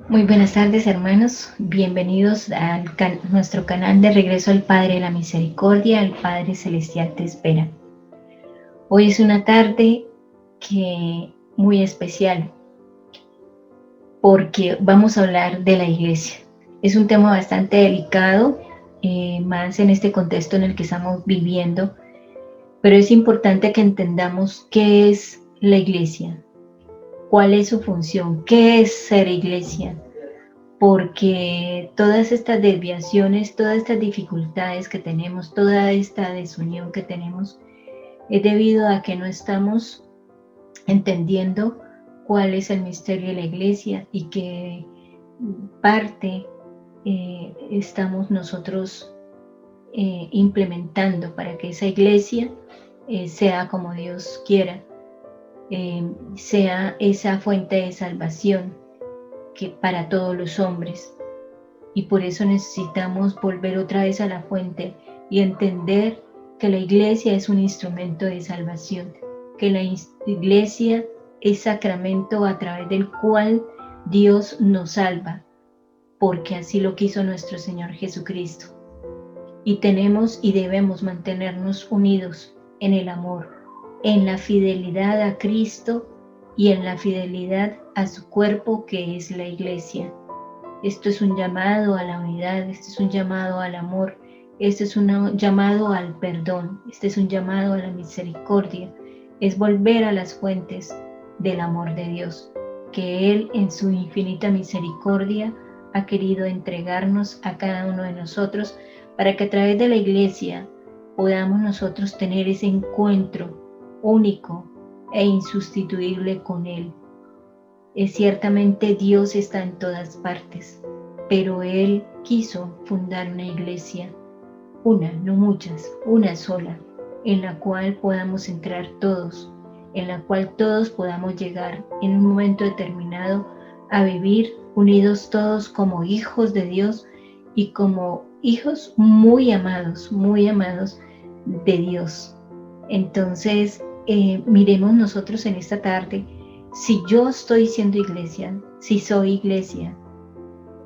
Muy buenas tardes, hermanos. Bienvenidos a nuestro canal de Regreso al Padre de la Misericordia. El Padre Celestial te espera. Hoy es una tarde muy especial porque vamos a hablar de la iglesia. Es un tema bastante delicado, más en este contexto en el que estamos viviendo, pero es importante que entendamos qué es la iglesia, cuál es su función, qué es ser iglesia. Porque todas estas desviaciones, todas estas dificultades que tenemos, toda esta desunión que tenemos, es debido a que no estamos entendiendo cuál es el misterio de la iglesia y qué parte estamos nosotros implementando para que esa iglesia sea como Dios quiera, sea esa fuente de salvación que para todos los hombres. Y por eso necesitamos volver otra vez a la fuente y entender que la iglesia es un instrumento de salvación, que la iglesia es sacramento a través del cual Dios nos salva, porque así lo quiso nuestro Señor Jesucristo. Y tenemos y debemos mantenernos unidos en el amor, en la fidelidad a Cristo y en la fidelidad a su cuerpo, que es la iglesia. Esto es un llamado a la unidad, este es un llamado al amor, este es un llamado al perdón, este es un llamado a la misericordia, es volver a las fuentes del amor de Dios, que Él en su infinita misericordia ha querido entregarnos a cada uno de nosotros para que a través de la iglesia podamos nosotros tener ese encuentro único e insustituible con Él. Ciertamente Dios está en todas partes, pero Él quiso fundar una iglesia, una, no muchas, una sola, en la cual podamos entrar todos, en la cual todos podamos llegar en un momento determinado a vivir unidos todos como hijos de Dios y como hijos muy amados de Dios. Entonces, miremos nosotros en esta tarde si yo estoy siendo iglesia, si soy iglesia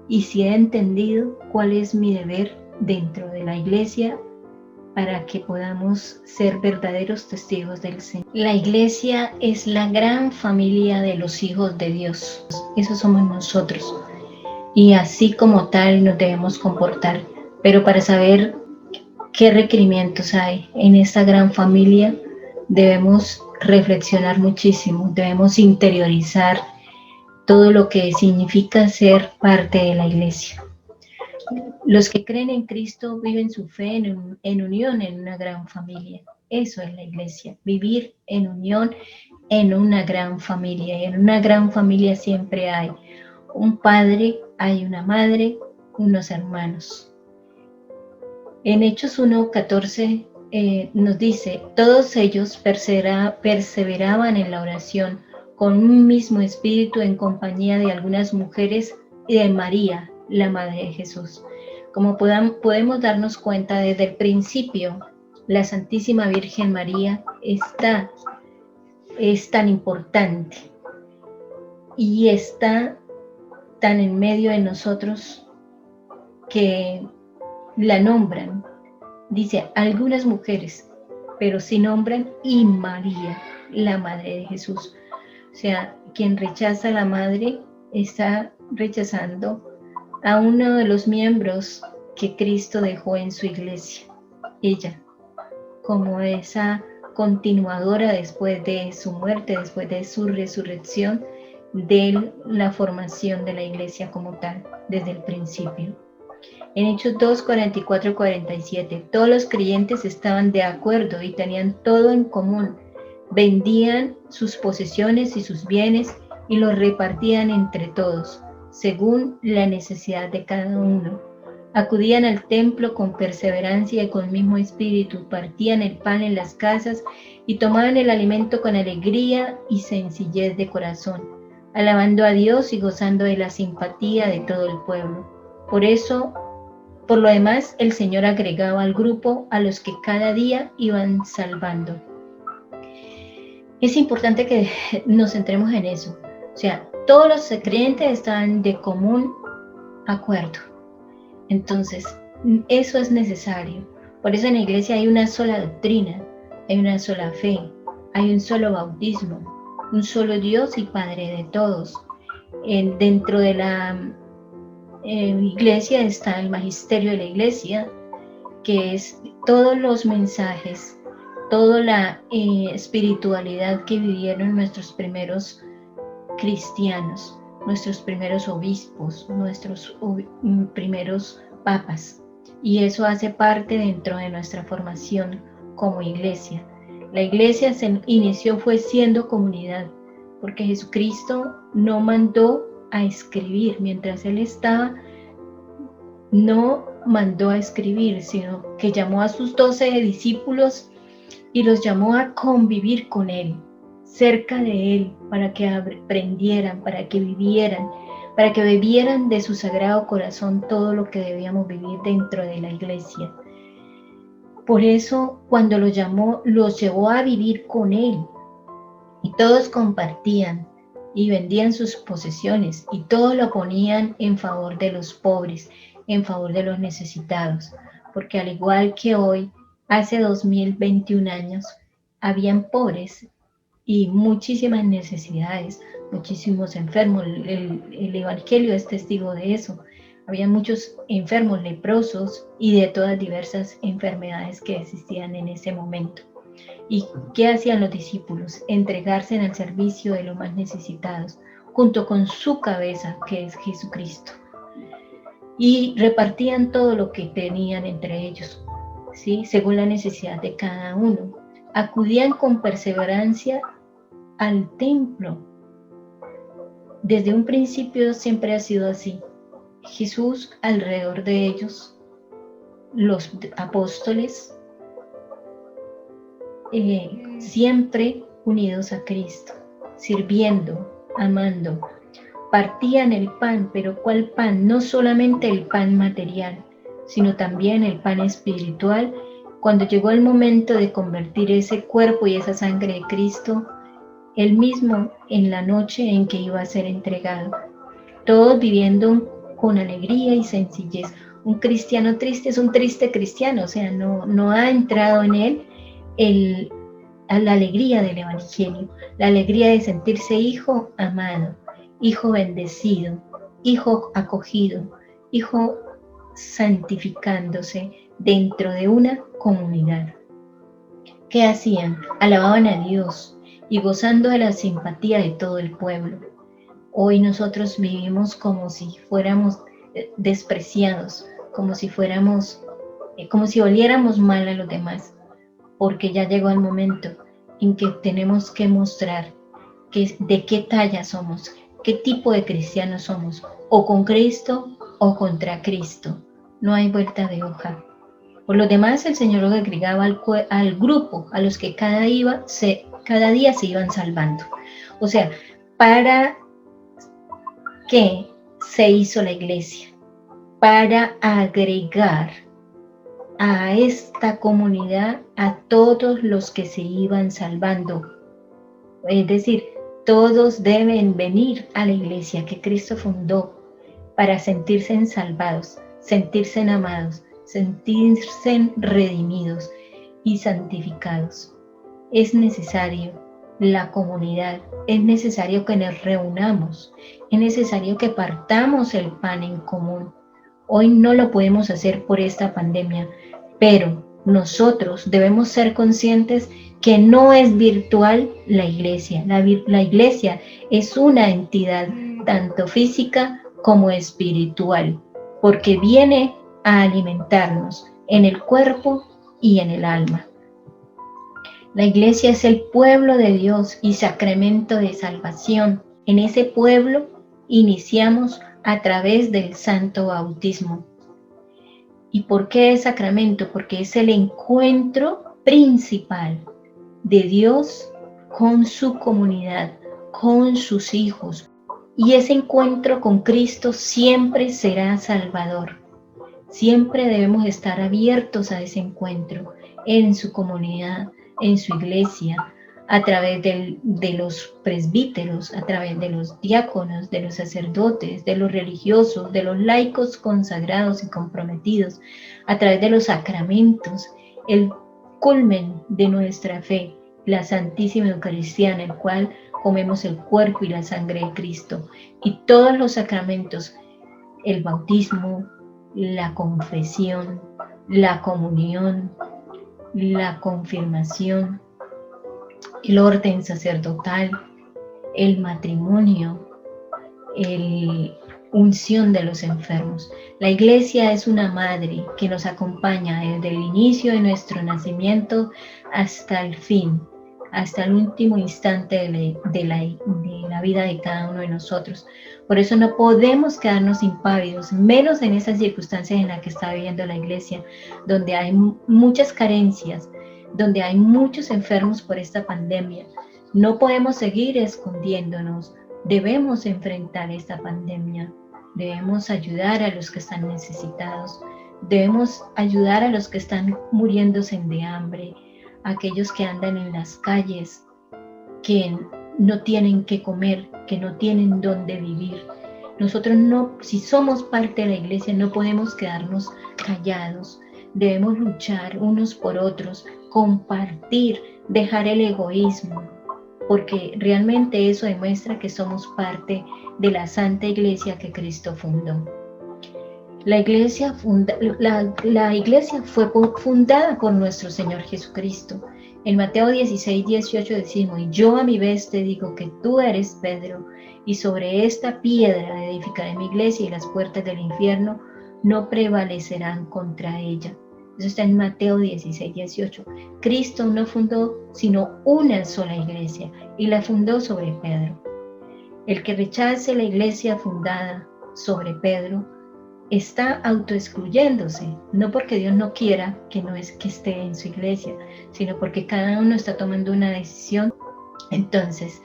y si he entendido cuál es mi deber dentro de la iglesia para que podamos ser verdaderos testigos del Señor. La iglesia es la gran familia de los hijos de Dios. Eso somos nosotros. Y así como tal nos debemos comportar. Pero para saber qué requerimientos hay en esta gran familia, debemos reflexionar muchísimo, debemos interiorizar todo lo que significa ser parte de la iglesia. Los que creen en Cristo viven su fe en unión en una gran familia. Eso es la iglesia, vivir en unión en una gran familia. Y en una gran familia siempre hay un padre, hay una madre, unos hermanos. En Hechos 1:14 nos dice, todos ellos perseveraban en la oración con un mismo espíritu en compañía de algunas mujeres y de María, la Madre de Jesús. Como podemos darnos cuenta desde el principio, la Santísima Virgen María es tan importante y está tan en medio de nosotros que la nombran. Dice algunas mujeres, pero sí nombran y María, la Madre de Jesús. O sea, quien rechaza a la Madre está rechazando a uno de los miembros que Cristo dejó en su iglesia, ella, como esa continuadora después de su muerte, después de su resurrección, de la formación de la iglesia como tal, desde el principio. En Hechos 2, 44, 47, todos los creyentes estaban de acuerdo y tenían todo en común. Vendían sus posesiones y sus bienes y los repartían entre todos, según la necesidad de cada uno. Acudían al templo con perseverancia y con el mismo espíritu, partían el pan en las casas y tomaban el alimento con alegría y sencillez de corazón, alabando a Dios y gozando de la simpatía de todo el pueblo. Por lo demás, el Señor agregaba al grupo a los que cada día iban salvando. Es importante que nos centremos en eso. O sea, todos los creyentes están de común acuerdo. Entonces, eso es necesario. Por eso en la iglesia hay una sola doctrina, hay una sola fe, hay un solo bautismo, un solo Dios y Padre de todos. Dentro de la iglesia está el magisterio de la iglesia, que es todos los mensajes, toda la espiritualidad que vivieron nuestros primeros cristianos, nuestros primeros obispos, nuestros primeros papas. Y eso hace parte dentro de nuestra formación como iglesia. La iglesia se inició fue siendo comunidad, porque Jesucristo no mandó a escribir mientras Él estaba, no mandó a escribir, sino que llamó a sus 12 discípulos y los llamó a convivir con Él, cerca de Él, para que aprendieran, para que vivieran, para que bebieran de su sagrado corazón todo lo que debíamos vivir dentro de la iglesia. Por eso, cuando los llamó, los llevó a vivir con Él, y todos compartían y vendían sus posesiones, y todos lo ponían en favor de los pobres, en favor de los necesitados, porque al igual que hoy, hace 2021 años, habían pobres y muchísimas necesidades, muchísimos enfermos. El Evangelio es testigo de eso. Había muchos enfermos, leprosos y de todas diversas enfermedades que existían en ese momento. ¿Y qué hacían los discípulos? Entregarse al servicio de los más necesitados, junto con su cabeza, que es Jesucristo. Y repartían todo lo que tenían entre ellos, ¿sí? Según la necesidad de cada uno. Acudían con perseverancia al templo. Desde un principio siempre ha sido así. Jesús alrededor de ellos, los apóstoles, siempre unidos a Cristo, sirviendo, amando. Partían el pan, pero ¿cuál pan? No solamente el pan material, sino también el pan espiritual. Cuando llegó el momento de convertir ese cuerpo y esa sangre de Cristo, Él mismo en la noche en que iba a ser entregado. Todos viviendo con alegría y sencillez. Un cristiano triste es un triste cristiano, o sea, no ha entrado en él la alegría del Evangelio, la alegría de sentirse hijo amado, hijo bendecido, hijo acogido, hijo santificándose dentro de una comunidad. ¿Qué hacían? Alababan a Dios y gozando de la simpatía de todo el pueblo. Hoy nosotros vivimos como si fuéramos despreciados, como si oliéramos mal a los demás, porque ya llegó el momento en que tenemos que mostrar de qué talla somos, qué tipo de cristianos somos, o con Cristo o contra Cristo. No hay vuelta de hoja. Por lo demás, el Señor lo agregaba al grupo, a los que cada día se iban salvando. O sea, ¿para qué se hizo la iglesia? Para agregar a esta comunidad a todos los que se iban salvando. Es decir, todos deben venir a la iglesia que Cristo fundó para sentirse salvados, sentirse amados, sentirse redimidos y santificados. Es necesario la comunidad, es necesario que nos reunamos, es necesario que partamos el pan en común. Hoy no lo podemos hacer por esta pandemia, pero nosotros debemos ser conscientes que no es virtual la iglesia. La iglesia es una entidad tanto física como espiritual, porque viene a alimentarnos en el cuerpo y en el alma. La iglesia es el pueblo de Dios y sacramento de salvación. En ese pueblo iniciamos a través del santo bautismo. ¿Y por qué es sacramento? Porque es el encuentro principal de Dios con su comunidad, con sus hijos. Y ese encuentro con Cristo siempre será salvador. Siempre debemos estar abiertos a ese encuentro en su comunidad, en su iglesia, a través de los presbíteros, a través de los diáconos, de los sacerdotes, de los religiosos, de los laicos consagrados y comprometidos, a través de los sacramentos, el culmen de nuestra fe, la Santísima Eucaristía, en el cual comemos el cuerpo y la sangre de Cristo, y todos los sacramentos, el bautismo, la confesión, la comunión, la confirmación, el orden sacerdotal, el matrimonio, la unción de los enfermos. La Iglesia es una madre que nos acompaña desde el inicio de nuestro nacimiento hasta el fin, hasta el último instante de la vida de cada uno de nosotros. Por eso no podemos quedarnos impávidos, menos en esas circunstancias en las que está viviendo la Iglesia, donde hay muchas carencias, donde hay muchos enfermos por esta pandemia. No podemos seguir escondiéndonos. Debemos enfrentar esta pandemia. Debemos ayudar a los que están necesitados. Debemos ayudar a los que están muriéndose de hambre, a aquellos que andan en las calles, que no tienen qué comer, que no tienen dónde vivir. Nosotros no, si somos parte de la Iglesia, no podemos quedarnos callados. Debemos luchar unos por otros, compartir, dejar el egoísmo, porque realmente eso demuestra que somos parte de la Santa Iglesia que Cristo fundó. La iglesia fue fundada por nuestro Señor Jesucristo. En Mateo 16, 18 decimos: y yo a mi vez te digo que tú eres Pedro, y sobre esta piedra edificaré mi iglesia, y las puertas del infierno no prevalecerán contra ella. Eso está en Mateo 16, 18. Cristo no fundó sino una sola iglesia, y la fundó sobre Pedro. El que rechace la iglesia fundada sobre Pedro está autoexcluyéndose, no porque Dios no quiera que no es que esté en su iglesia, sino porque cada uno está tomando una decisión. Entonces,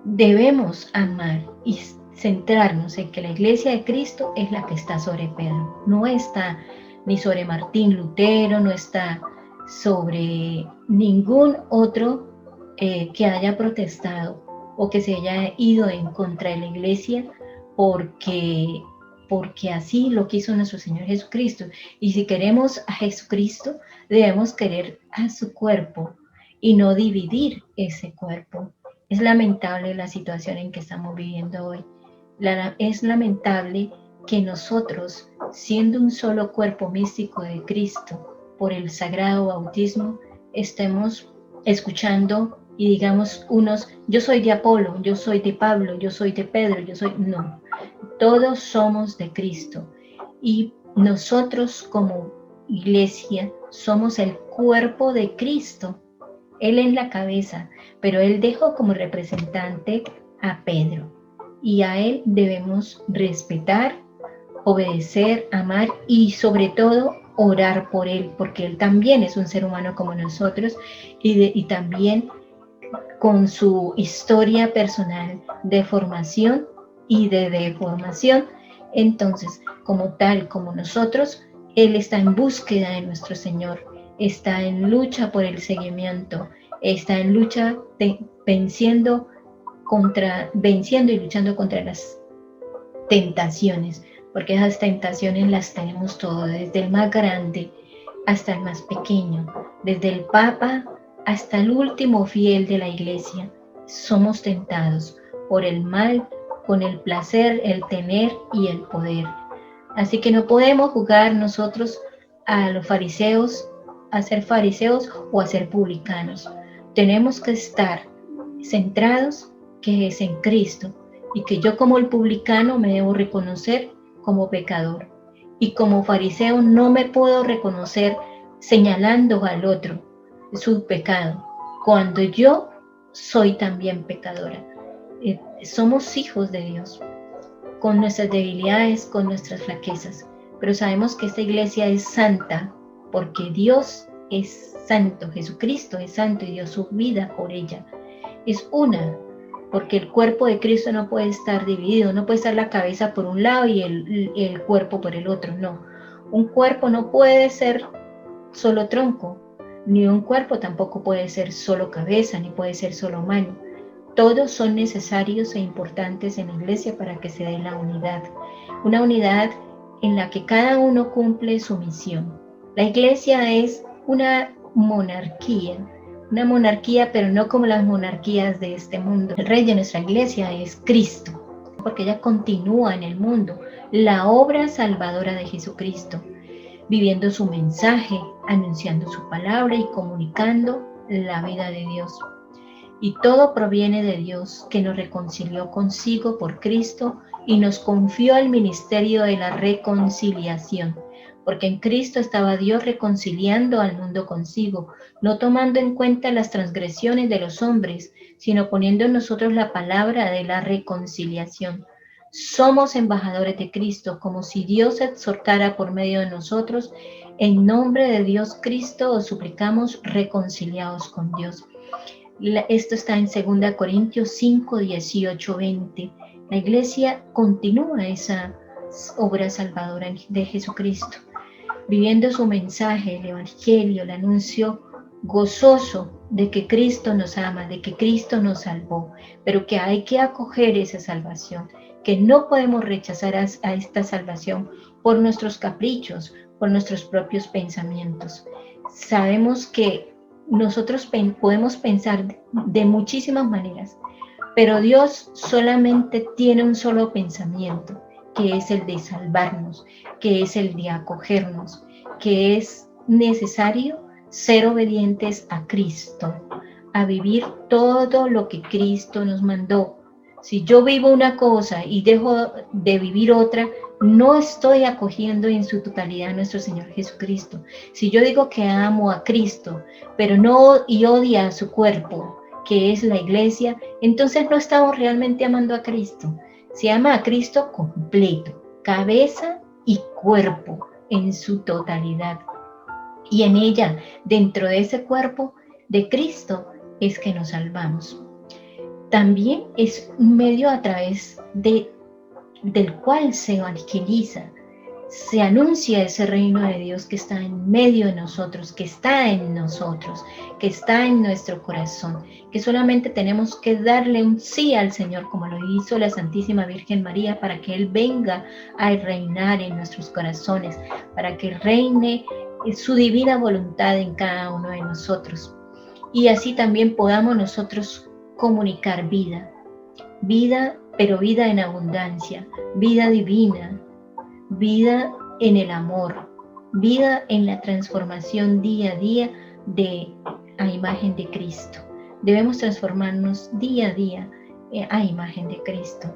debemos amar y centrarnos en que la iglesia de Cristo es la que está sobre Pedro, no está ni sobre Martín Lutero, no está sobre ningún otro que haya protestado o que se haya ido en contra de la iglesia porque así lo quiso nuestro Señor Jesucristo. Y si queremos a Jesucristo, debemos querer a su cuerpo y no dividir ese cuerpo. Es lamentable la situación en que estamos viviendo hoy. Es lamentable que nosotros, siendo un solo cuerpo místico de Cristo, por el sagrado bautismo, estemos escuchando y digamos unos: yo soy de Apolo, yo soy de Pablo, yo soy de Pedro, yo soy... No, todos somos de Cristo, y nosotros como iglesia somos el cuerpo de Cristo. Él es la cabeza, pero Él dejó como representante a Pedro, y a Él debemos respetar, obedecer, amar y sobre todo orar por Él, porque Él también es un ser humano como nosotros, y también con su historia personal de formación y de deformación. Entonces, como tal, como nosotros, Él está en búsqueda de nuestro Señor, está en lucha por el seguimiento, está en lucha venciendo y luchando contra las tentaciones, porque esas tentaciones las tenemos todos, desde el más grande hasta el más pequeño, desde el Papa hasta el último fiel de la iglesia. Somos tentados por el mal, con el placer, el tener y el poder. Así que no podemos jugar nosotros a los fariseos, a ser fariseos o a ser publicanos. Tenemos que estar centrados que es en Cristo, y que yo como el publicano me debo reconocer como pecador, y como fariseo no me puedo reconocer señalando al otro su pecado, cuando yo soy también pecadora. Somos hijos de Dios, con nuestras debilidades, con nuestras flaquezas, pero sabemos que esta iglesia es santa, porque Dios es santo, Jesucristo es santo y dio su vida por ella. Es una, porque el cuerpo de Cristo no puede estar dividido, no puede estar la cabeza por un lado y el cuerpo por el otro, no. Un cuerpo no puede ser solo tronco, Ni un cuerpo tampoco puede ser solo cabeza, ni puede ser solo mano. Todos son necesarios e importantes en la iglesia para que se dé la unidad. Una unidad en la que cada uno cumple su misión. La iglesia es una monarquía pero no como las monarquías de este mundo. El rey de nuestra iglesia es Cristo, porque ella continúa en el mundo, la obra salvadora de Jesucristo, viviendo su mensaje, anunciando su palabra y comunicando la vida de Dios. Y todo proviene de Dios, que nos reconcilió consigo por Cristo y nos confió el ministerio de la reconciliación, porque en Cristo estaba Dios reconciliando al mundo consigo, no tomando en cuenta las transgresiones de los hombres, sino poniendo en nosotros la palabra de la reconciliación. Somos embajadores de Cristo, como si Dios exhortara por medio de nosotros. En nombre de Dios Cristo os suplicamos, reconciliados con Dios. Esto está en 2 Corintios 5, 18, 20. La iglesia continúa esa obra salvadora de Jesucristo, viviendo su mensaje, el evangelio, el anuncio gozoso de que Cristo nos ama, de que Cristo nos salvó, pero que hay que acoger esa salvación, que no podemos rechazar a esta salvación por nuestros caprichos, por nuestros propios pensamientos. Sabemos que nosotros podemos pensar de muchísimas maneras, pero Dios solamente tiene un solo pensamiento, que es el de salvarnos, que es el de acogernos, que es necesario ser obedientes a Cristo, a vivir todo lo que Cristo nos mandó. Si yo vivo una cosa y dejo de vivir otra, no estoy acogiendo en su totalidad a nuestro Señor Jesucristo. Si yo digo que amo a Cristo, pero no y odia a su cuerpo, que es la iglesia, entonces no estamos realmente amando a Cristo. Se ama a Cristo completo, cabeza y cuerpo en su totalidad. Y en ella, dentro de ese cuerpo de Cristo, es que nos salvamos. También es un medio a través del cual se evangeliza, se anuncia ese reino de Dios que está en medio de nosotros, que está en nosotros, que está en nuestro corazón, que solamente tenemos que darle un sí al Señor, como lo hizo la Santísima Virgen María, para que Él venga a reinar en nuestros corazones, para que reine su divina voluntad en cada uno de nosotros. Y así también podamos nosotros comunicar vida, pero vida en abundancia, vida divina, vida en el amor, vida en la transformación día a día a imagen de Cristo. Debemos transformarnos día a día a imagen de Cristo.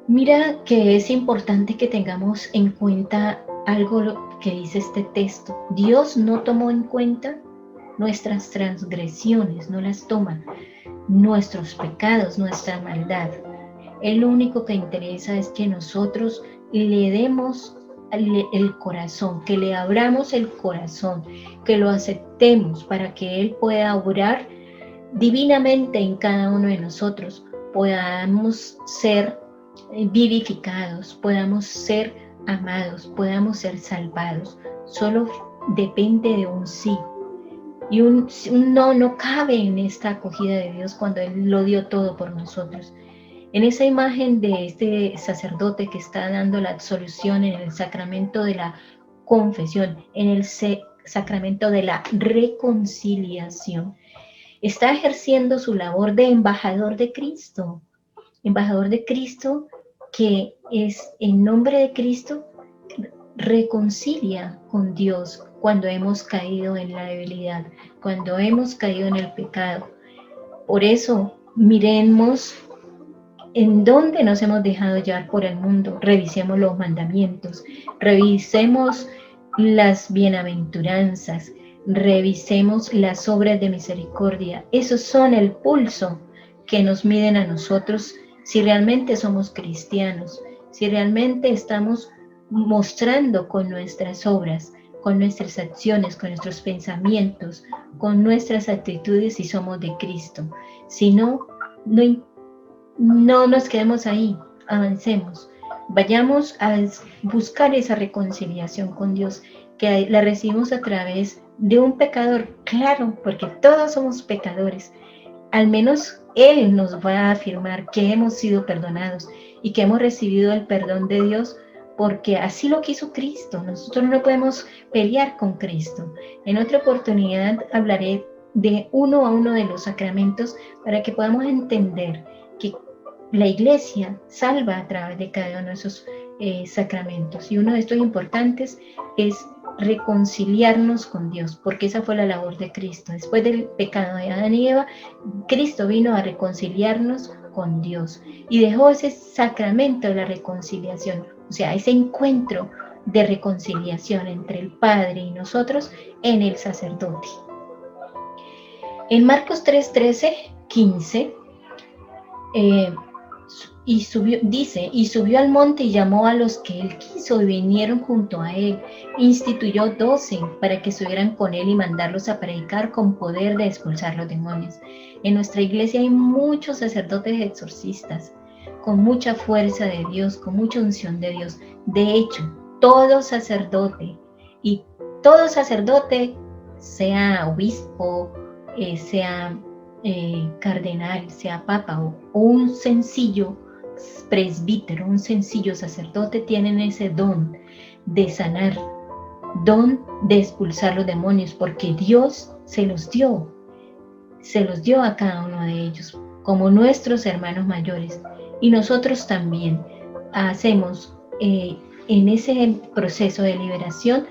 Mira que es importante que tengamos en cuenta algo que dice este texto. Dios no tomó en cuenta nuestras transgresiones, no las toma, nuestros pecados, nuestra maldad. El único que interesa es que nosotros le demos el corazón, que le abramos el corazón, que lo aceptemos para que Él pueda obrar divinamente en cada uno de nosotros, podamos ser vivificados, podamos ser amados, podamos ser salvados. Solo depende de un sí. Y un no cabe en esta acogida de Dios cuando Él lo dio todo por nosotros. En esa imagen de este sacerdote que está dando la absolución en el sacramento de la confesión, en el sacramento de la reconciliación, está ejerciendo su labor de embajador de Cristo que es en nombre de Cristo reconcilia con Dios cuando hemos caído en la debilidad, cuando hemos caído en el pecado. Por eso, miremos en dónde nos hemos dejado llevar por el mundo, revisemos los mandamientos, revisemos las bienaventuranzas, revisemos las obras de misericordia. Esos son el pulso que nos miden a nosotros si realmente somos cristianos, si realmente estamos mostrando con nuestras obras, con nuestras acciones, con nuestros pensamientos, con nuestras actitudes si somos de Cristo. Si no, no nos quedemos ahí, avancemos. Vayamos a buscar esa reconciliación con Dios, que la recibimos a través de un pecador, claro, porque todos somos pecadores. Al menos Él nos va a afirmar que hemos sido perdonados y que hemos recibido el perdón de Dios porque así lo quiso Cristo. Nosotros no podemos pelear con Cristo. En otra oportunidad hablaré de uno a uno de los sacramentos para que podamos entender que la Iglesia salva a través de cada uno de esos sacramentos. Y uno de estos importantes es reconciliarnos con Dios, porque esa fue la labor de Cristo. Después del pecado de Adán y Eva, Cristo vino a reconciliarnos con Dios y dejó ese sacramento de la reconciliación, o sea, ese encuentro de reconciliación entre el Padre y nosotros en el sacerdote. En Marcos 3, 13, 15, y subió al monte y llamó a los que él quiso y vinieron junto a él. Instituyó 12 para que subieran con él y mandarlos a predicar con poder de expulsar los demonios. En nuestra iglesia hay muchos sacerdotes exorcistas, con mucha fuerza de Dios, con mucha unción de Dios. De hecho, todo sacerdote, sea obispo, sea cardenal, sea papa o un sencillo presbítero, un sencillo sacerdote, tienen ese don de sanar, don de expulsar los demonios, porque Dios se los dio a cada uno de ellos, como nuestros hermanos mayores. Y nosotros también hacemos en ese proceso de liberación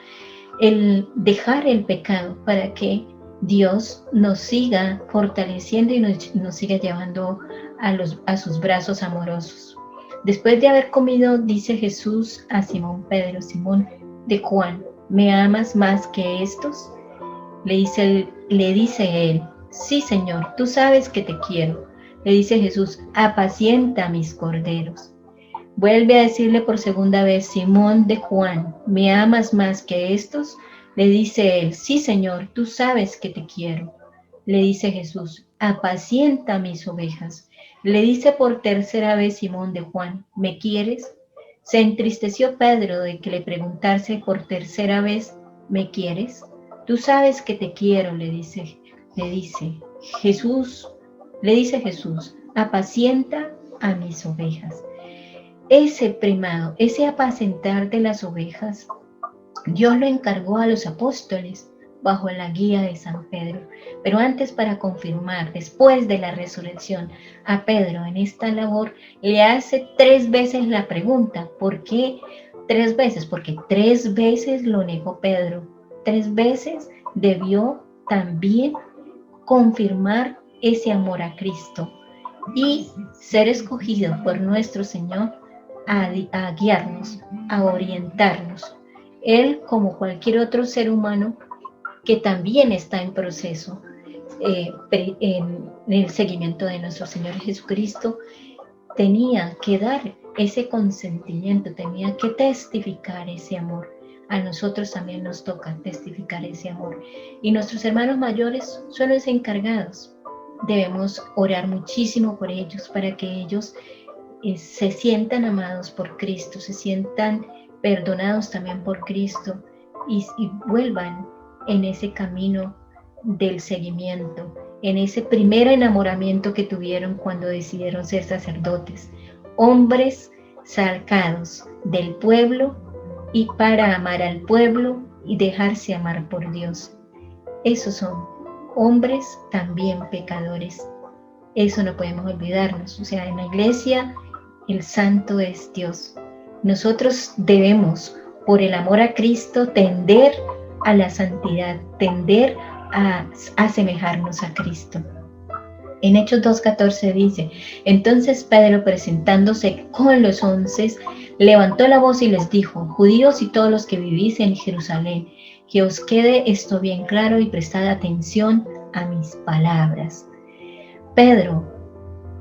el dejar el pecado para que Dios nos siga fortaleciendo y nos siga llevando a sus brazos amorosos. Después de haber comido, dice Jesús a Simón Pedro: Simón, ¿de cuál? ¿Me amas más que estos? Le dice él: sí, Señor, tú sabes que te quiero. Le dice Jesús: apacienta mis corderos. Vuelve a decirle por segunda vez: Simón de Juan, ¿me amas más que estos? Le dice él: sí, Señor, tú sabes que te quiero. Le dice Jesús: apacienta mis ovejas. Le dice por tercera vez Simón de Juan: ¿me quieres? Se entristeció Pedro de que le preguntase por tercera vez: ¿me quieres? Tú sabes que te quiero, le dice Jesús, apacienta a mis ovejas. Ese primado, ese apacentar de las ovejas, Dios lo encargó a los apóstoles bajo la guía de San Pedro. Pero antes, para confirmar, después de la resurrección, a Pedro en esta labor le hace 3 veces la pregunta. ¿Por qué 3 veces? Porque 3 veces lo negó Pedro. 3 veces debió también confirmar ese amor a Cristo y ser escogido por nuestro Señor a guiarnos, a orientarnos. Él, como cualquier otro ser humano que también está en proceso en el seguimiento de nuestro Señor Jesucristo, tenía que dar ese consentimiento, tenía que testificar ese amor. A nosotros también nos toca testificar ese amor. Y nuestros hermanos mayores son los encargados. Debemos orar muchísimo por ellos para que ellos se sientan amados por Cristo, se sientan perdonados también por Cristo y vuelvan en ese camino del seguimiento, en ese primer enamoramiento que tuvieron cuando decidieron ser sacerdotes, hombres sacados del pueblo y para amar al pueblo y dejarse amar por Dios. Esos son hombres también pecadores. Eso no podemos olvidarnos. O sea, en la iglesia el santo es Dios. Nosotros debemos, por el amor a Cristo, tender a la santidad, tender a asemejarnos a Cristo. En Hechos 2:14 dice: entonces Pedro, presentándose con los 11, levantó la voz y les dijo: judíos y todos los que vivís en Jerusalén, que os quede esto bien claro y prestad atención a mis palabras. Pedro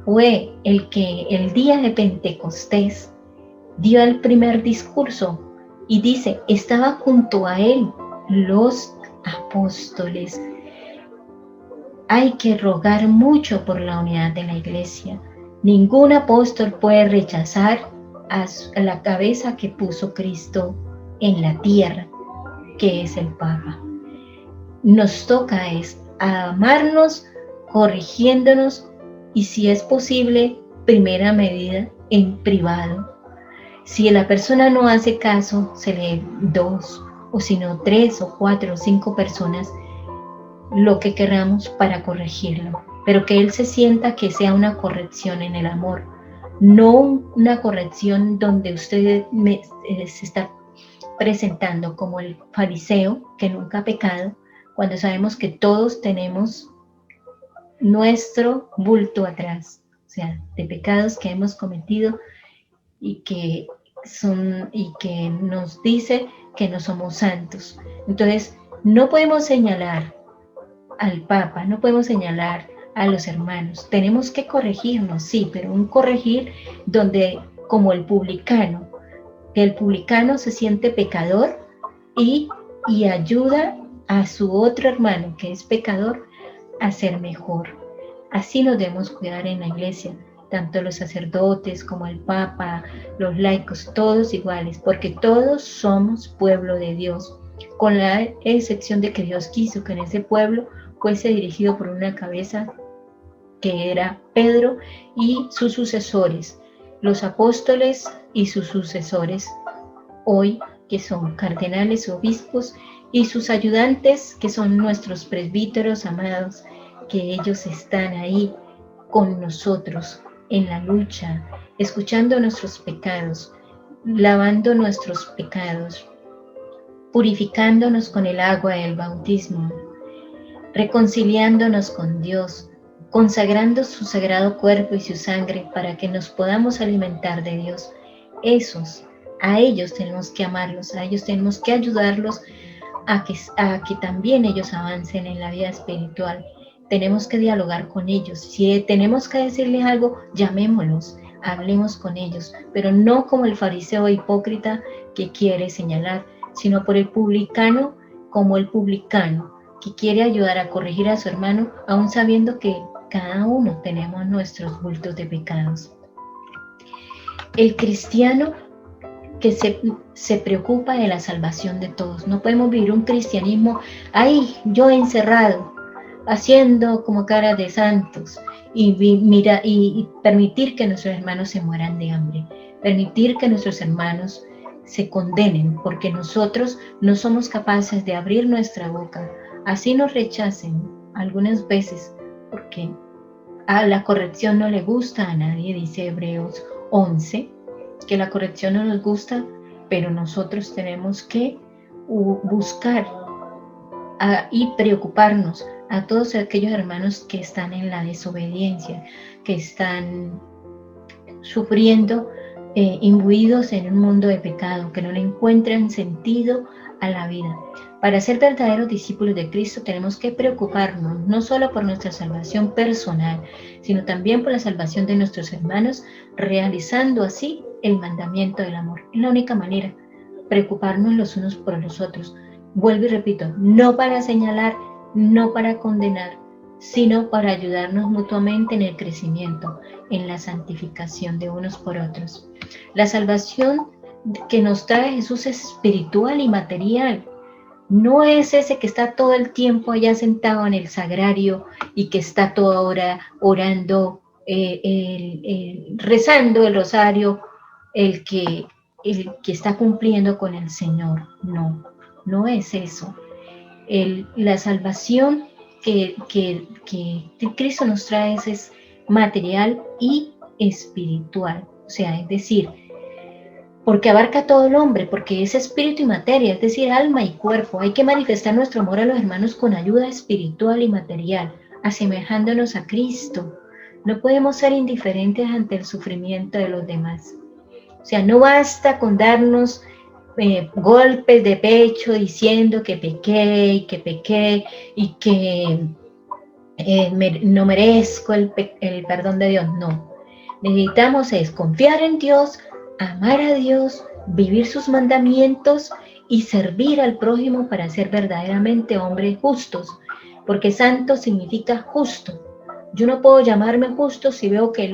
fue el que el día de Pentecostés dio el primer discurso y dice: estaba junto a él los apóstoles. Hay que rogar mucho por la unidad de la iglesia. Ningún apóstol puede rechazar a la cabeza que puso Cristo en la tierra, que es el Papa. nos toca es amarnos, corrigiéndonos y si es posible, primera medida, en privado. Si la persona no hace caso, se lee 2, o si no 3 o 4 o 5 personas, lo que queramos para corregirlo, pero que él se sienta que sea una corrección en el amor, no una corrección donde usted se está presentando como el fariseo que nunca ha pecado, cuando sabemos que todos tenemos nuestro bulto atrás, o sea, de pecados que hemos cometido y que nos dice que no somos santos. Entonces, no podemos señalar al Papa, no podemos señalar a los hermanos. Tenemos que corregirnos, sí, pero un corregir donde, como el publicano, que el publicano se siente pecador y ayuda a su otro hermano que es pecador a ser mejor. Así nos debemos cuidar en la iglesia, tanto los sacerdotes como el Papa, los laicos, todos iguales, porque todos somos pueblo de Dios, con la excepción de que Dios quiso que en ese pueblo fuese dirigido por una cabeza que era Pedro y sus sucesores, los apóstoles y sus sucesores, hoy que son cardenales, obispos y sus ayudantes que son nuestros presbíteros amados, que ellos están ahí con nosotros en la lucha, escuchando nuestros pecados, lavando nuestros pecados, purificándonos con el agua del bautismo, reconciliándonos con Dios, consagrando su sagrado cuerpo y su sangre para que nos podamos alimentar de Dios. A ellos tenemos que amarlos, a ellos tenemos que ayudarlos a que también ellos avancen en la vida espiritual. Tenemos que dialogar con ellos. Si tenemos que decirles algo, llamémoslos, hablemos con ellos, pero no como el fariseo hipócrita que quiere señalar, sino por el publicano, como el publicano que quiere ayudar a corregir a su hermano, aún sabiendo que cada uno tenemos nuestros bultos de pecados. El cristiano que se preocupa de la salvación de todos. No podemos vivir un cristianismo ahí, yo encerrado, haciendo como cara de santos y permitir que nuestros hermanos se mueran de hambre, permitir que nuestros hermanos se condenen, porque nosotros no somos capaces de abrir nuestra boca. Así nos rechacen algunas veces, porque a la corrección no le gusta a nadie, dice Hebreos 11, que la corrección no nos gusta, pero nosotros tenemos que buscar y preocuparnos a todos aquellos hermanos que están en la desobediencia, que están sufriendo, imbuidos en un mundo de pecado, que no le encuentran sentido a la vida. Para ser verdaderos discípulos de Cristo tenemos que preocuparnos no solo por nuestra salvación personal, sino también por la salvación de nuestros hermanos, realizando así el mandamiento del amor. Es la única manera, preocuparnos los unos por los otros. Vuelvo y repito, no para señalar, no para condenar, sino para ayudarnos mutuamente en el crecimiento, en la santificación de unos por otros. La salvación que nos trae Jesús es espiritual y material. No es ese que está todo el tiempo allá sentado en el sagrario y que está toda hora orando, rezando el rosario, el que está cumpliendo con el Señor. No es eso. La salvación que Cristo nos trae es material y espiritual. O sea, es decir, porque abarca a todo el hombre, porque es espíritu y materia, es decir, alma y cuerpo. Hay que manifestar nuestro amor a los hermanos con ayuda espiritual y material, asemejándonos a Cristo. No podemos ser indiferentes ante el sufrimiento de los demás. O sea, no basta con darnos golpes de pecho diciendo que pequé y que no merezco el perdón de Dios. No. Necesitamos es confiar en Dios, amar a Dios, vivir sus mandamientos y servir al prójimo para ser verdaderamente hombres justos, porque santo significa justo. Yo no puedo llamarme justo si veo que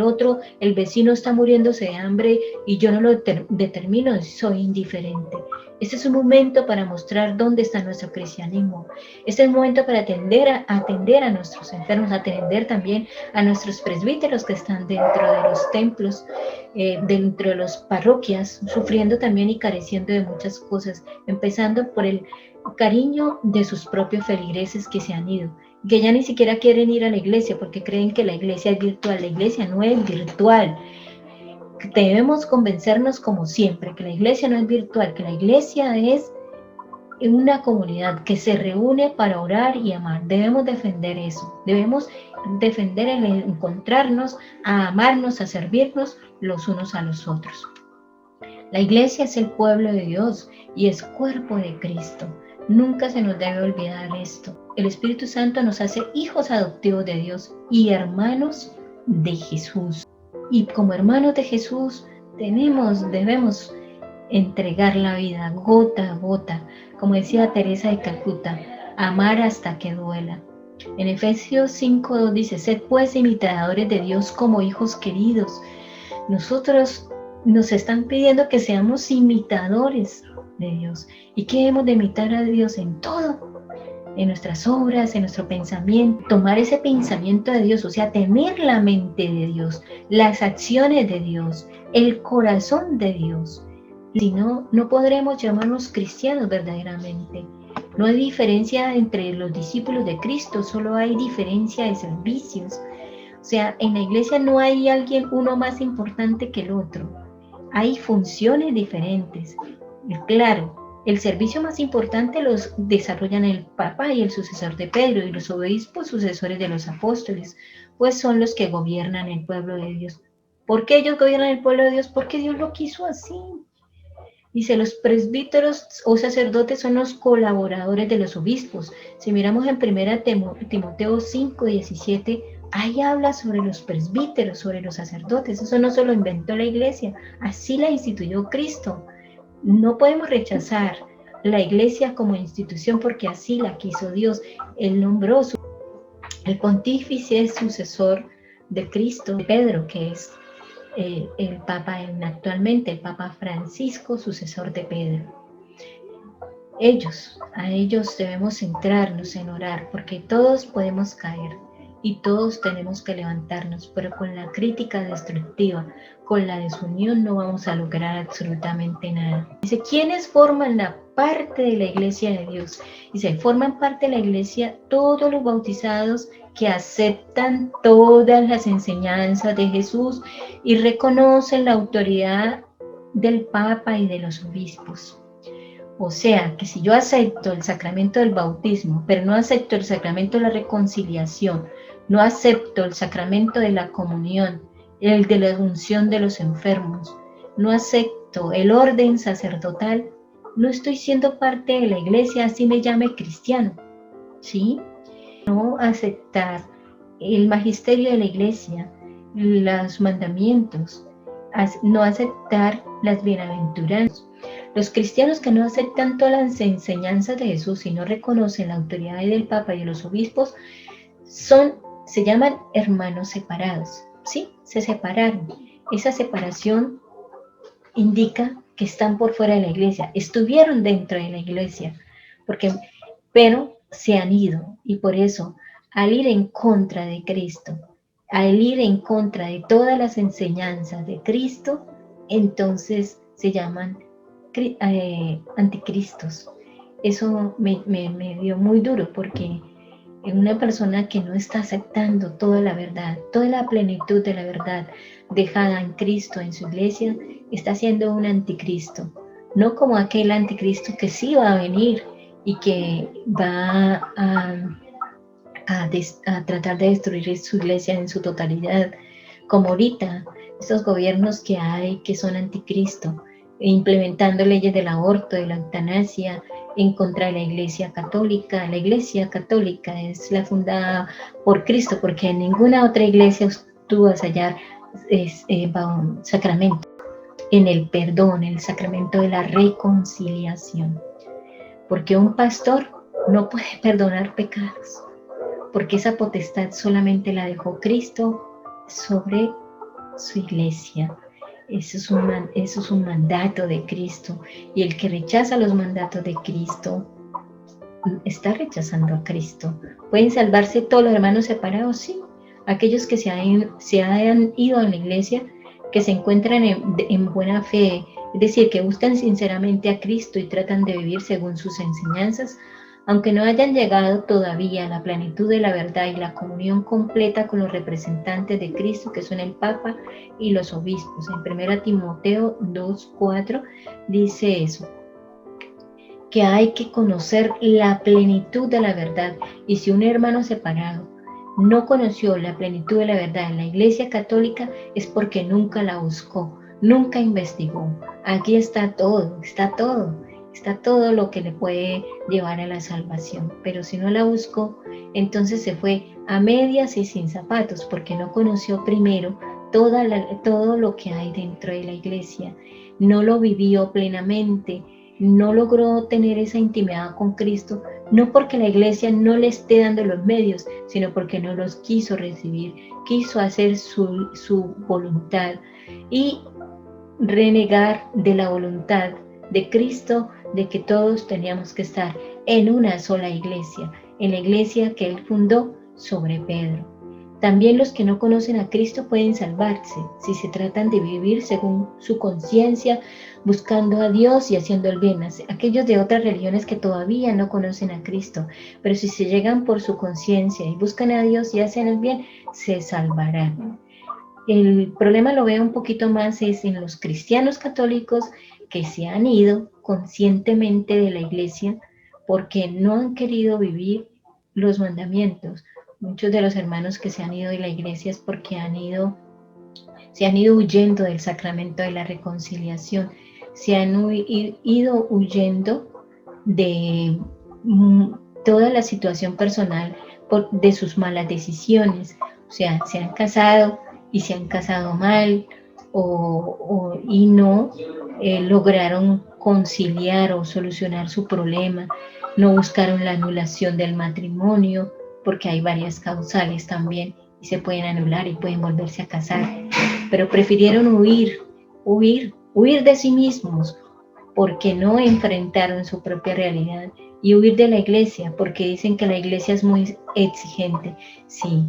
el vecino está muriéndose de hambre y yo no lo determino, soy indiferente. Este es un momento para mostrar dónde está nuestro cristianismo. Este es un momento para atender a nuestros enfermos, atender también a nuestros presbíteros que están dentro de los templos, dentro de las parroquias, sufriendo también y careciendo de muchas cosas, empezando por el cariño de sus propios feligreses que se han ido, que ya ni siquiera quieren ir a la iglesia porque creen que la iglesia es virtual. La iglesia no es virtual. Debemos convencernos como siempre que la iglesia no es virtual, que la iglesia es una comunidad que se reúne para orar y amar. Debemos defender eso, debemos defender el encontrarnos, a amarnos, a servirnos los unos a los otros. La iglesia es el pueblo de Dios y es cuerpo de Cristo. Nunca se nos debe olvidar esto. El Espíritu Santo nos hace hijos adoptivos de Dios y hermanos de Jesús. Y como hermanos de Jesús debemos entregar la vida gota a gota, como decía Teresa de Calcuta, amar hasta que duela. En Efesios 5:2 dice, sed pues imitadores de Dios como hijos queridos. Nosotros nos están pidiendo que seamos imitadores de Dios. ¿Y qué debemos de imitar a Dios en todo? En nuestras obras, en nuestro pensamiento, tomar ese pensamiento de Dios, o sea, tener la mente de Dios, las acciones de Dios, el corazón de Dios. Si no, no podremos llamarnos cristianos verdaderamente. No hay diferencia entre los discípulos de Cristo, solo hay diferencia de servicios. O sea, en la iglesia no hay uno más importante que el otro. Hay funciones diferentes. Y claro, el servicio más importante los desarrollan el Papa y el sucesor de Pedro y los obispos sucesores de los apóstoles, pues son los que gobiernan el pueblo de Dios. ¿Por qué ellos gobiernan el pueblo de Dios? Porque Dios lo quiso así. Dice, los presbíteros o sacerdotes son los colaboradores de los obispos. Si miramos en 1 Timoteo 5:17, ahí habla sobre los presbíteros, sobre los sacerdotes. Eso no se lo inventó la iglesia, así la instituyó Cristo. No podemos rechazar la iglesia como institución porque así la quiso Dios. Él nombró el pontífice sucesor de Cristo, Pedro, que es el Papa actualmente, el Papa Francisco, sucesor de Pedro. A ellos debemos centrarnos en orar, porque todos podemos caer y todos tenemos que levantarnos, pero con la crítica destructiva, con la desunión no vamos a lograr absolutamente nada. Dice, ¿quiénes forman la parte de la iglesia de Dios? Dice, forman parte de la iglesia todos los bautizados que aceptan todas las enseñanzas de Jesús y reconocen la autoridad del Papa y de los obispos. O sea, que si yo acepto el sacramento del bautismo, pero no acepto el sacramento de la reconciliación, no acepto el sacramento de la comunión, el de la unción de los enfermos, no acepto el orden sacerdotal, no estoy siendo parte de la iglesia, así me llame cristiano, ¿sí? No aceptar el magisterio de la iglesia, los mandamientos, no aceptar las bienaventuranzas. Los cristianos que no aceptan todas las enseñanzas de Jesús y no reconocen la autoridad del Papa y de los obispos, se llaman hermanos separados, ¿sí? Se separaron. Esa separación indica que están por fuera de la iglesia, estuvieron dentro de la iglesia, pero se han ido, y por eso, al ir en contra de Cristo, al ir en contra de todas las enseñanzas de Cristo, entonces se llaman anticristos. Eso me dio muy duro, porque una persona que no está aceptando toda la verdad, toda la plenitud de la verdad dejada en Cristo, en su iglesia, está siendo un anticristo. No como aquel anticristo que sí va a venir y que va a tratar de destruir su iglesia en su totalidad, como ahorita estos gobiernos que hay que son anticristo, implementando leyes del aborto, de la eutanasia, en contra de la Iglesia Católica. La Iglesia Católica es la fundada por Cristo, porque en ninguna otra iglesia tú vas a hallar un sacramento, en el perdón, el sacramento de la reconciliación. Porque un pastor no puede perdonar pecados, porque esa potestad solamente la dejó Cristo sobre su iglesia. Eso es un mandato de Cristo. Y el que rechaza los mandatos de Cristo está rechazando a Cristo. ¿Pueden salvarse todos los hermanos separados? Sí. Aquellos que se hayan ido a la iglesia, que se encuentran en buena fe, es decir, que buscan sinceramente a Cristo y tratan de vivir según sus enseñanzas, aunque no hayan llegado todavía a la plenitud de la verdad y la comunión completa con los representantes de Cristo, que son el Papa y los obispos. En 1 Timoteo 2:4 dice eso, que hay que conocer la plenitud de la verdad. Y si un hermano separado no conoció la plenitud de la verdad en la Iglesia Católica, es porque nunca la buscó, nunca investigó. Aquí está todo, está todo lo que le puede llevar a la salvación. Pero si no la buscó, entonces se fue a medias y sin zapatos, porque no conoció primero todo lo que hay dentro de la Iglesia. No lo vivió plenamente, no logró tener esa intimidad con Cristo, no porque la iglesia no le esté dando los medios, sino porque no los quiso recibir, quiso hacer su voluntad y renegar de la voluntad de Cristo, de que todos teníamos que estar en una sola iglesia, en la iglesia que Él fundó sobre Pedro. También los que no conocen a Cristo pueden salvarse si se tratan de vivir según su conciencia, buscando a Dios y haciendo el bien. Aquellos de otras religiones que todavía no conocen a Cristo, pero si se llegan por su conciencia y buscan a Dios y hacen el bien, se salvarán. El problema lo veo un poquito más es en los cristianos católicos que se han ido conscientemente de la iglesia porque no han querido vivir los mandamientos. Muchos de los hermanos que se han ido de la iglesia es porque se han ido huyendo del sacramento de la reconciliación, se han ido huyendo de toda la situación personal de sus malas decisiones. O sea, se han casado y se han casado mal y no lograron conciliar o solucionar su problema, no buscaron la anulación del matrimonio, porque hay varias causales también y se pueden anular y pueden volverse a casar, pero prefirieron huir de sí mismos porque no enfrentaron su propia realidad y huir de la iglesia porque dicen que la iglesia es muy exigente. Sí,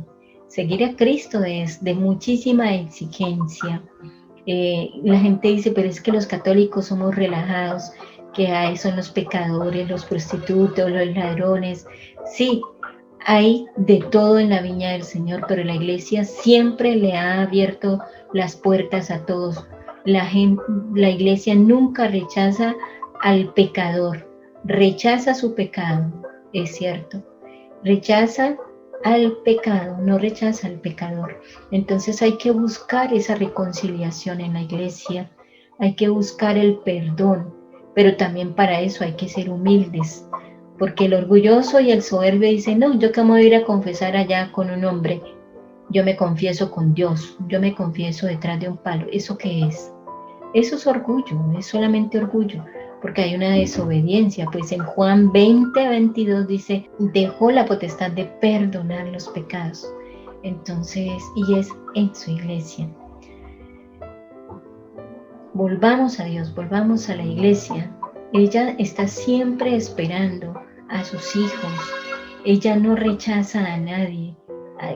seguir a Cristo es de muchísima exigencia. La gente dice, pero es que los católicos somos relajados, que hay son los pecadores, los prostitutos, los ladrones. Sí, hay de todo en la viña del Señor, pero la iglesia siempre le ha abierto las puertas a todos. La iglesia nunca rechaza al pecador, rechaza su pecado, es cierto. Rechaza al pecado, no rechaza al pecador. Entonces hay que buscar esa reconciliación en la iglesia, hay que buscar el perdón, pero también para eso hay que ser humildes, porque el orgulloso y el soberbio dice, no, yo cómo voy a ir a confesar allá con un hombre, yo me confieso con Dios, yo me confieso detrás de un palo. ¿Eso qué es? Eso es orgullo, es solamente orgullo, porque hay una desobediencia. Pues en Juan 20:22 dice, dejó la potestad de perdonar los pecados. Entonces, y es en su iglesia. Volvamos a Dios, volvamos a la iglesia. Ella está siempre esperando a sus hijos. Ella no rechaza a nadie.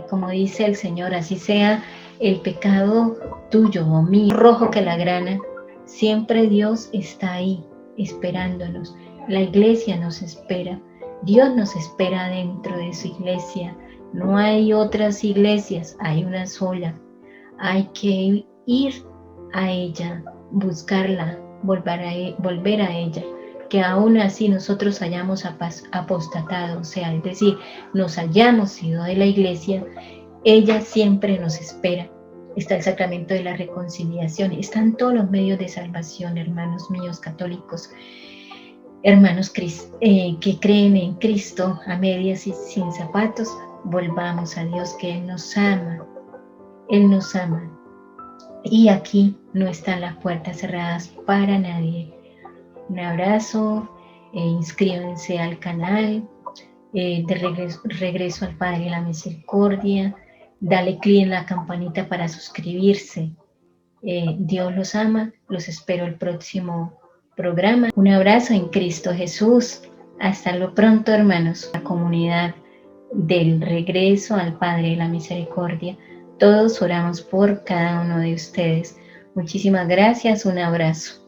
Como dice el Señor, así sea el pecado tuyo o mío, rojo que la grana, siempre Dios está ahí esperándonos. La iglesia nos espera. Dios nos espera dentro de su iglesia. No hay otras iglesias, hay una sola. Hay que ir a ella, buscarla, volver a ella, que aún así nosotros hayamos apostatado, o sea, es decir, nos hayamos ido de la iglesia, ella siempre nos espera. Está el sacramento de la reconciliación, están todos los medios de salvación, hermanos míos católicos, hermanos que creen en Cristo a medias y sin zapatos. Volvamos a Dios, que Él nos ama, Él nos ama. Y aquí no están las puertas cerradas para nadie. Un abrazo, inscríbanse al canal, de regreso al Padre de la Misericordia, dale clic en la campanita para suscribirse Dios los ama, los espero el próximo programa. Un abrazo en Cristo Jesús. Hasta lo pronto, hermanos. La comunidad del regreso al Padre de la Misericordia. Todos oramos por cada uno de ustedes. Muchísimas gracias. Un abrazo.